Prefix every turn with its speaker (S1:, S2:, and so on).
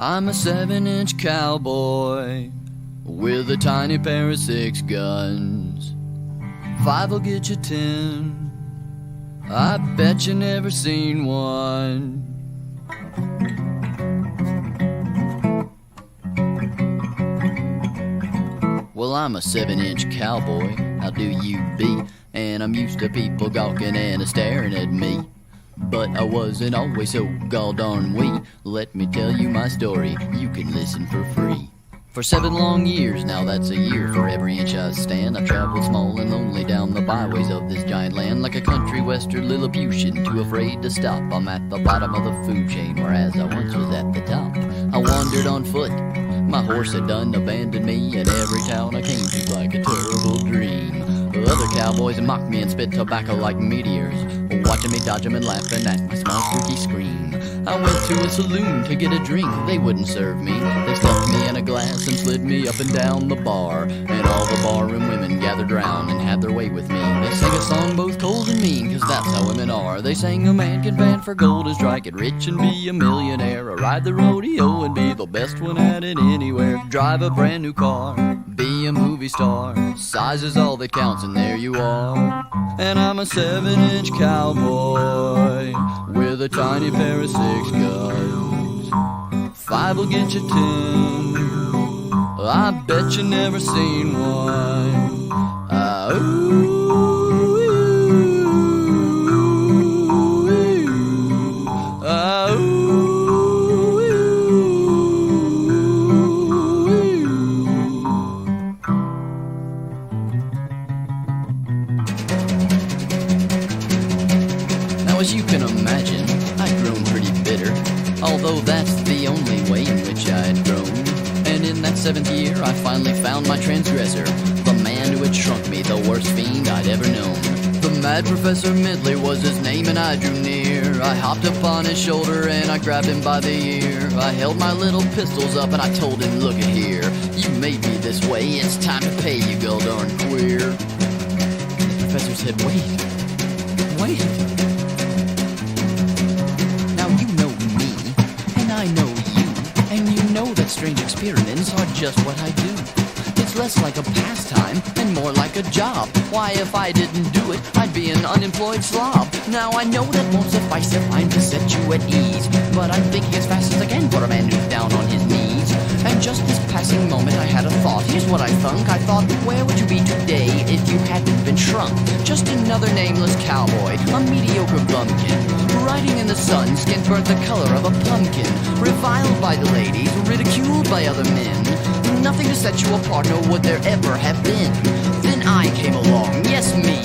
S1: I'm a 7-inch cowboy with a tiny pair of 6 guns. 5 will get you 10. I bet you never seen one. Well, I'm a 7-inch cowboy, how do you be? And I'm used to people gawking and staring at me. But I wasn't always so gall-darn wee. Let me tell you my story, you can listen for free. For 7 long years, now that's a year for every inch I stand, I've traveled small and lonely down the byways of this giant land, like a country western Lilliputian, too afraid to stop. I'm at the bottom of the food chain, whereas I once was at the top. I wandered on foot, my horse had done abandoned me, and every town I came to like a terrible dream. Other cowboys mocked me and spit tobacco like meteors, watching me dodge them and laughing at my small squeaky scream. I went to a saloon to get a drink, they wouldn't serve me. They stuffed me in a glass and slid me up and down the bar, and all the barroom women gathered round and had their way with me. They sang a song both cold and mean, cause that's how women are. They sang a man can band for gold and strike it rich and be a millionaire, or ride the rodeo and be the best one at it anywhere, drive a brand new car, be a movie star. Size is all that counts, and there you are. And I'm a 7-inch cowboy with a tiny pair of 6 guns. 5 will get you 10. I bet you never seen one. As you can imagine, I'd grown pretty bitter, although that's the only way in which I'd grown. And in that 7th year, I finally found my transgressor, the man who had shrunk me, the worst fiend I'd ever known. The mad Professor Midley was his name, and I drew near. I hopped upon his shoulder and I grabbed him by the ear. I held my little pistols up and I told him, look at here, you made me this way, it's time to pay, you go darn queer. And the professor said, wait. I know you, and you know that strange experiments are just what I do. It's less like a pastime and more like a job. Why, if I didn't do it, I'd be an unemployed slob. Now I know that won't suffice if I'm to set you at ease, but I'm thinking as fast as I can for a man who's down on his knees. And just this passing moment I had a thought. Here's what I thunk. I thought, where would you be today if you hadn't been shrunk? Just another nameless cowboy, a mediocre bumpkin, riding in the sun, skin burnt the color of a pumpkin, reviled by the ladies, ridiculed by other men. Nothing to set you apart, nor would there ever have been. Then I came along, yes me,